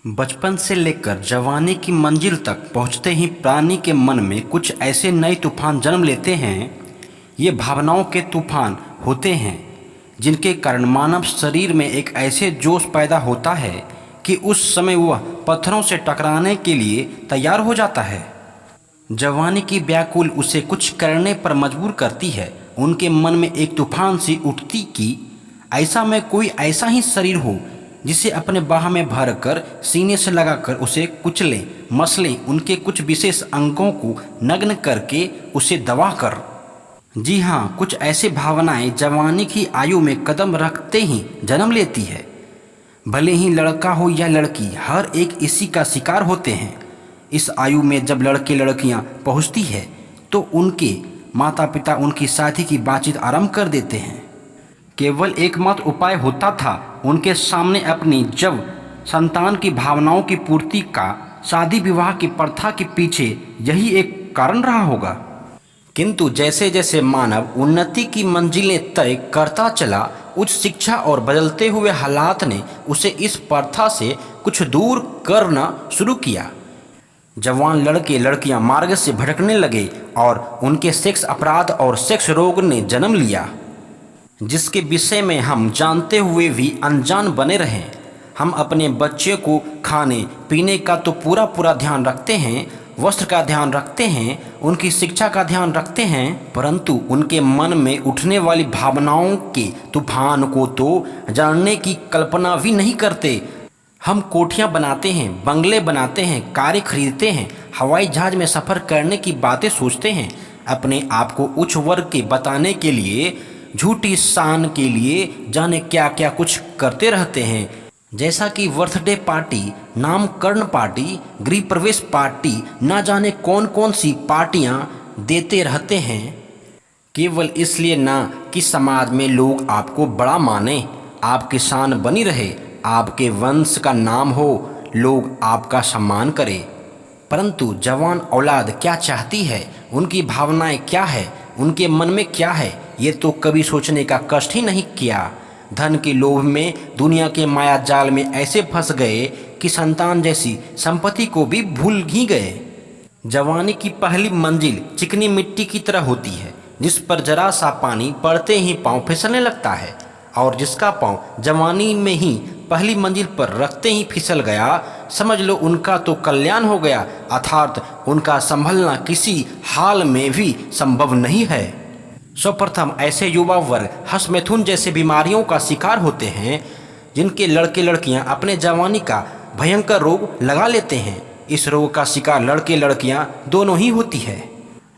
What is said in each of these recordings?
बचपन से लेकर जवानी की मंजिल तक पहुंचते ही प्राणी के मन में कुछ ऐसे नए तूफान जन्म लेते हैं। ये भावनाओं के तूफान होते हैं जिनके कारण मानव शरीर में एक ऐसे जोश पैदा होता है कि उस समय वह पत्थरों से टकराने के लिए तैयार हो जाता है। जवानी की व्याकुल उसे कुछ करने पर मजबूर करती है। उनके मन में एक तूफान सी उठती कि ऐसा में कोई ऐसा ही शरीर हो जिसे अपने बाह में भरकर सीने से लगाकर उसे कुचले मसले, उनके कुछ विशेष अंगों को नग्न करके उसे दबा कर। जी हाँ, कुछ ऐसी भावनाएं जवानी की आयु में कदम रखते ही जन्म लेती है। भले ही लड़का हो या लड़की, हर एक इसी का शिकार होते हैं। इस आयु में जब लड़के लड़कियां पहुंचती है तो उनके माता पिता उनकी शादी की बातचीत आरंभ कर देते हैं। केवल एकमात्र उपाय होता था उनके सामने अपनी जब संतान की भावनाओं की पूर्ति का। शादी विवाह की प्रथा के पीछे यही एक कारण रहा होगा। किंतु जैसे जैसे मानव उन्नति की मंजिलें तय करता चला, उच्च शिक्षा और बदलते हुए हालात ने उसे इस प्रथा से कुछ दूर करना शुरू किया। जवान लड़के लड़कियां मार्ग से भटकने लगे और उनके सेक्स अपराध और सेक्स रोग ने जन्म लिया, जिसके विषय में हम जानते हुए भी अनजान बने रहें। हम अपने बच्चे को खाने पीने का तो पूरा ध्यान रखते हैं, वस्त्र का ध्यान रखते हैं, उनकी शिक्षा का ध्यान रखते हैं, परंतु उनके मन में उठने वाली भावनाओं के तूफान को तो जानने की कल्पना भी नहीं करते। हम कोठियाँ बनाते हैं, बंगले बनाते हैं, कारें खरीदते हैं, हवाई जहाज में सफ़र करने की बातें सोचते हैं, अपने आप को उच्च वर्ग के बताने के लिए, झूठी शान के लिए जाने क्या क्या कुछ करते रहते हैं। जैसा कि बर्थडे पार्टी, नामकरण पार्टी, गृह प्रवेश पार्टी, ना जाने कौन कौन सी पार्टियां देते रहते हैं, केवल इसलिए ना कि समाज में लोग आपको बड़ा माने, आपकी शान बनी रहे, आपके वंश का नाम हो, लोग आपका सम्मान करें। परंतु जवान औलाद क्या चाहती है, उनकी भावनाएं क्या है, उनके मन में क्या है, ये तो कभी सोचने का कष्ट ही नहीं किया। धन के लोभ में, दुनिया के माया जाल में ऐसे फंस गए कि संतान जैसी संपत्ति को भी भूल ही गए। जवानी की पहली मंजिल चिकनी मिट्टी की तरह होती है, जिस पर जरा सा पानी पड़ते ही पांव फिसलने लगता है, और जिसका पांव जवानी में ही पहली मंजिल पर रखते ही फिसल गया, समझ लो उनका तो कल्याण हो गया, अर्थात उनका संभलना किसी हाल में भी संभव नहीं है। सर्वप्रथम ऐसे युवा वर्ग हष्टमैथुन जैसे बीमारियों का शिकार होते हैं, जिनके लड़के लड़कियां अपने जवानी का भयंकर रोग लगा लेते हैं। इस रोग का शिकार लड़के लड़कियां दोनों ही होती है।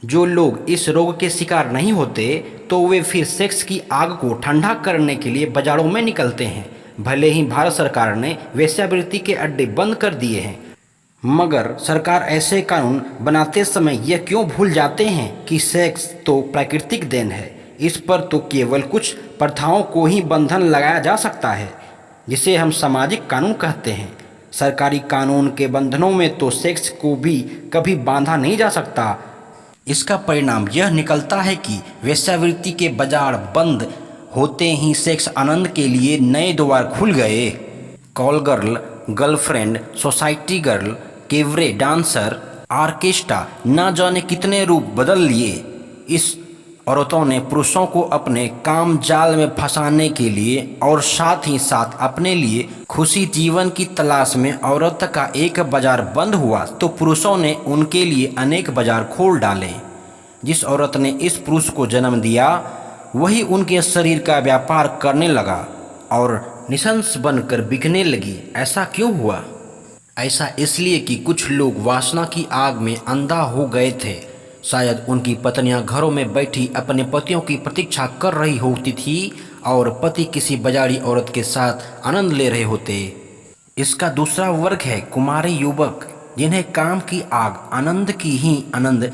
जो लोग इस रोग के शिकार नहीं होते तो वे फिर सेक्स की आग को ठंडा करने के लिए बाजारों में निकलते हैं। भले ही भारत सरकार ने वेश्यावृत्ति के अड्डे बंद कर दिए हैं, मगर सरकार ऐसे कानून बनाते समय यह क्यों भूल जाते हैं कि सेक्स तो प्राकृतिक देन है। इस पर तो केवल कुछ प्रथाओं को ही बंधन लगाया जा सकता है, जिसे हम सामाजिक कानून कहते हैं। सरकारी कानून के बंधनों में तो सेक्स को भी कभी बांधा नहीं जा सकता। इसका परिणाम यह निकलता है कि वेश्यावृत्ति के बाजार बंद होते ही सेक्स आनंद के लिए नए द्वार खुल गए। Call girl, girlfriend, society girl, cabaret dancer, orchestra, ना जाने कितने रूप बदल लिए। इस औरतों ने पुरुषों को अपने काम जाल में फंसाने के लिए और साथ ही साथ अपने लिए खुशी जीवन की तलाश में औरत का एक बाजार बंद हुआ तो पुरुषों ने उनके लिए अनेक बाजार खोल डाले। जिस औरत ने इस पुरुष को जन्म दिया वही उनके शरीर का व्यापार करने लगा और निशंस बनकर बिकने लगी। ऐसा क्यों हुआ? ऐसा इसलिए कि कुछ लोग वासना की आग में अंधा हो गए थे। शायद उनकी पत्नियां घरों में बैठी अपने पतियों की प्रतीक्षा कर रही होती थी और पति किसी बाजारी औरत के साथ आनंद ले रहे होते। इसका दूसरा वर्ग है कुमारी युवक, जिन्हें काम की आग आनंद की ही आनंद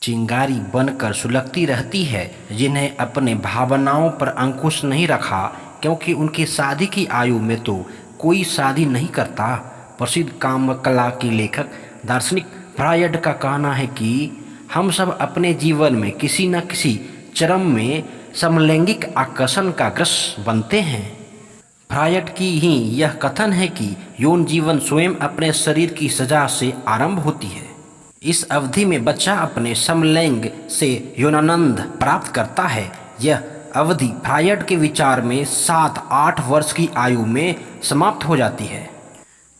चिंगारी बनकर सुलगती रहती है, जिन्हें अपने भावनाओं पर अंकुश नहीं रखा, क्योंकि उनकी शादी की आयु में तो कोई शादी नहीं करता। प्रसिद्ध काम कला के लेखक दार्शनिक फ्रायड का कहना है कि हम सब अपने जीवन में किसी न किसी चरम में समलैंगिक आकर्षण का ग्रस्त बनते हैं। फ्रायड की ही यह कथन है कि यौन जीवन स्वयं अपने शरीर की सजा से आरंभ होती है। इस अवधि में बच्चा अपने समलैंगिक से यौनानंद प्राप्त करता है। यह अवधि फ्रायड के विचार में 7-8 वर्ष की आयु में समाप्त हो जाती है।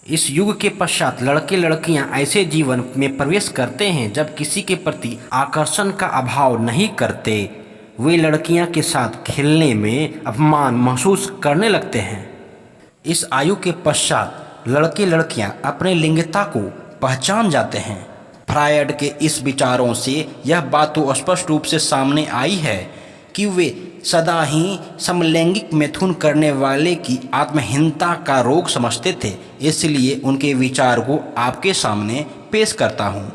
इस युग के पश्चात लड़के लड़कियां ऐसे जीवन में प्रवेश करते हैं जब किसी के प्रति आकर्षण का अभाव नहीं करते। वे लड़कियां के साथ खेलने में अपमान महसूस करने लगते हैं। इस आयु के पश्चात लड़के लड़कियां अपने लिंगता को पहचान जाते हैं। फ्रायड के इस विचारों से यह बात तो स्पष्ट रूप से सामने आई है कि वे सदा ही समलैंगिक मैथुन करने वाले की आत्महीनता का रोग समझते थे। इसलिए उनके विचार को आपके सामने पेश करता हूँ।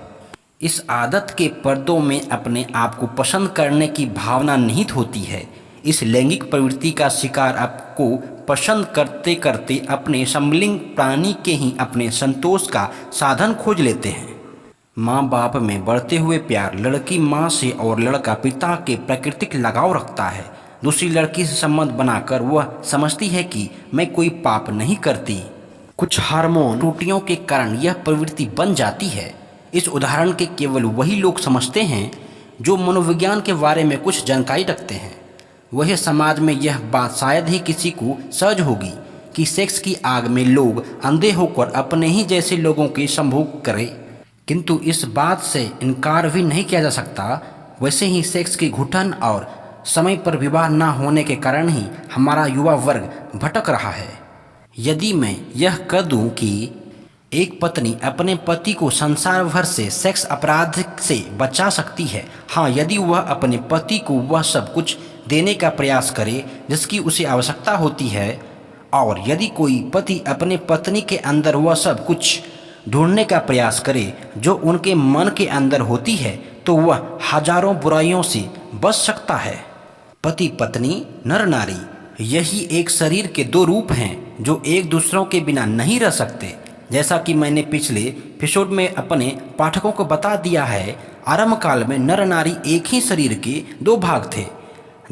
इस आदत के पर्दों में अपने आप को पसंद करने की भावना निहित होती है। इस लैंगिक प्रवृत्ति का शिकार आपको पसंद करते करते अपने समलिंग प्राणी के ही अपने संतोष का साधन खोज लेते हैं। माँ बाप में बढ़ते हुए प्यार, लड़की माँ से और लड़का पिता के प्राकृतिक लगाव रखता है। दूसरी लड़की से संबंध बनाकर वह समझती है कि मैं कोई पाप नहीं करती। कुछ हार्मोन त्रुटियों के कारण यह प्रवृत्ति बन जाती है। इस उदाहरण के केवल वही लोग समझते हैं जो मनोविज्ञान के बारे में कुछ जानकारी रखते हैं। वह समाज में यह बात शायद ही किसी को सहज होगी कि सेक्स की आग में लोग अंधे होकर अपने ही जैसे लोगों की संभोग करें। किंतु इस बात से इनकार भी नहीं किया जा सकता, वैसे ही सेक्स की घुटन और समय पर विवाह न होने के कारण ही हमारा युवा वर्ग भटक रहा है। यदि मैं यह कह दूं कि एक पत्नी अपने पति को संसार भर से सेक्स अपराध से बचा सकती है, हाँ, यदि वह अपने पति को वह सब कुछ देने का प्रयास करे जिसकी उसे आवश्यकता होती है, और यदि कोई पति अपने पत्नी के अंदर वह सब कुछ ढूंढने का प्रयास करे जो उनके मन के अंदर होती है, तो वह हजारों बुराइयों से बच सकता है। पति पत्नी नर नारी यही एक शरीर के दो रूप हैं जो एक दूसरों के बिना नहीं रह सकते। जैसा कि मैंने पिछले एपिसोड में अपने पाठकों को बता दिया है, आरंभ काल में नर नारी एक ही शरीर के दो भाग थे।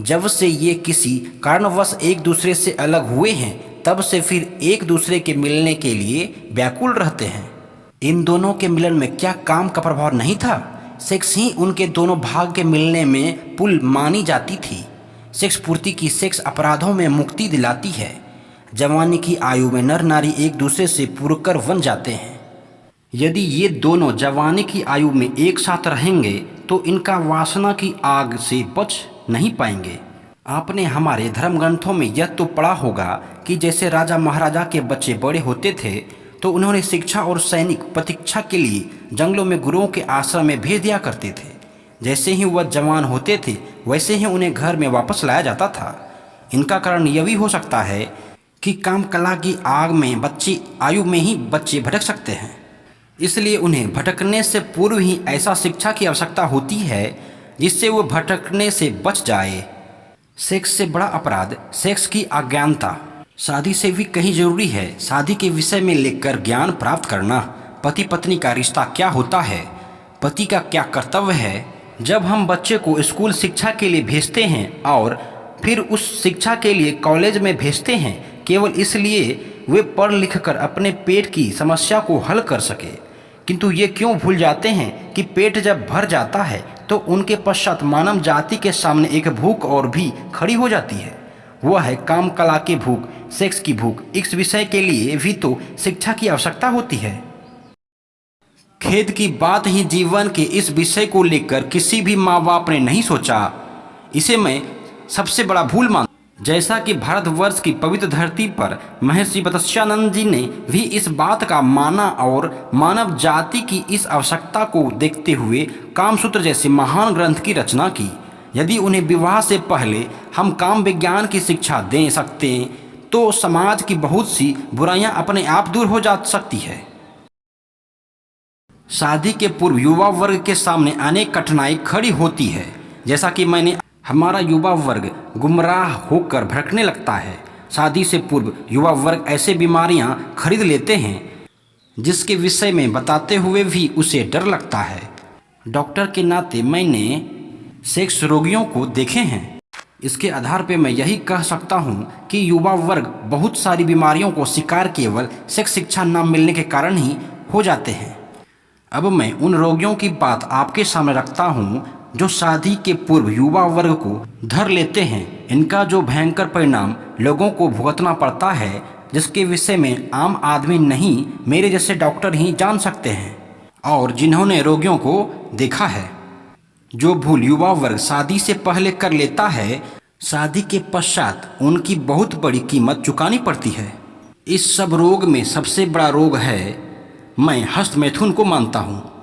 जब से ये किसी कारणवश एक दूसरे से अलग हुए हैं, तब से फिर एक दूसरे के मिलने के लिए व्याकुल रहते हैं। इन दोनों के मिलन में क्या काम का प्रभाव नहीं था? सेक्स ही उनके दोनों भाग के मिलने में पुल मानी जाती थी। सेक्स पूर्ति की सेक्स अपराधों में मुक्ति दिलाती है। जवानी की आयु में नर नारी एक दूसरे से पुरकर बन जाते हैं। यदि ये दोनों जवानी की आयु में एक साथ रहेंगे तो इनका वासना की आग से बच नहीं पाएंगे। आपने हमारे धर्म ग्रंथों में यह तो पढ़ा होगा कि जैसे राजा महाराजा के बच्चे बड़े होते थे तो उन्होंने शिक्षा और सैनिक प्रतीक्षा के लिए जंगलों में गुरुओं के आश्रम में भेज दिया करते थे। जैसे ही वह जवान होते थे वैसे ही उन्हें घर में वापस लाया जाता था। इनका कारण यह भी हो सकता है कि काम कला की आग में बच्ची आयु में ही बच्चे भटक सकते हैं, इसलिए उन्हें भटकने से पूर्व ही ऐसा शिक्षा की आवश्यकता होती है जिससे वो भटकने से बच जाए। सेक्स से बड़ा अपराध सेक्स की अज्ञानता शादी से भी कहीं जरूरी है। शादी के विषय में लेकर ज्ञान प्राप्त करना, पति पत्नी का रिश्ता क्या होता है, पति का क्या कर्तव्य है। जब हम बच्चे को स्कूल शिक्षा के लिए भेजते हैं और फिर उस शिक्षा के लिए कॉलेज में भेजते हैं केवल इसलिए वे पढ़ लिख कर अपने पेट की समस्या को हल कर सके, किंतु ये क्यों भूल जाते हैं कि पेट जब भर जाता है तो उनके पश्चात मानव जाति के सामने एक भूख और भी खड़ी हो जाती है। वह है काम कला की भूख, सेक्स की भूख। इस विषय के लिए भी तो शिक्षा की आवश्यकता होती है। खेद की बात ही जीवन के इस विषय को लेकर किसी भी माँ बाप ने नहीं सोचा। इसे मैं सबसे बड़ा भूल मानता हूं। जैसा कि भारतवर्ष की पवित्र धरती पर महर्षि मत्स्यानंद जी ने भी इस बात का माना और मानव जाति की इस आवश्यकता को देखते हुए कामसूत्र जैसे महान ग्रंथ की रचना की। यदि उन्हें विवाह से पहले हम काम विज्ञान की शिक्षा दे सकते हैं तो समाज की बहुत सी बुराइयां अपने आप दूर हो जा सकती है। शादी के पूर्व युवा वर्ग के सामने अनेक कठिनाई खड़ी होती है। जैसा कि हमारा युवा वर्ग गुमराह होकर भटकने लगता है। शादी से पूर्व युवा वर्ग ऐसे बीमारियां खरीद लेते हैं जिसके विषय में बताते हुए भी उसे डर लगता है। डॉक्टर के नाते मैंने सेक्स रोगियों को देखे हैं इसके आधार पे मैं यही कह सकता हूँ कि युवा वर्ग बहुत सारी बीमारियों को शिकार केवल सेक्स शिक्षा न मिलने के कारण ही हो जाते हैं। अब मैं उन रोगियों की बात आपके सामने रखता हूँ जो शादी के पूर्व युवा वर्ग को धर लेते हैं। इनका जो भयंकर परिणाम लोगों को भुगतना पड़ता है, जिसके विषय में आम आदमी नहीं, मेरे जैसे डॉक्टर ही जान सकते हैं और जिन्होंने रोगियों को देखा है। जो भूल युवा वर्ग शादी से पहले कर लेता है, शादी के पश्चात उनकी बहुत बड़ी कीमत चुकानी पड़ती है। इस सब रोग में सबसे बड़ा रोग है, मैं हस्तमैथुन को मानता हूँ।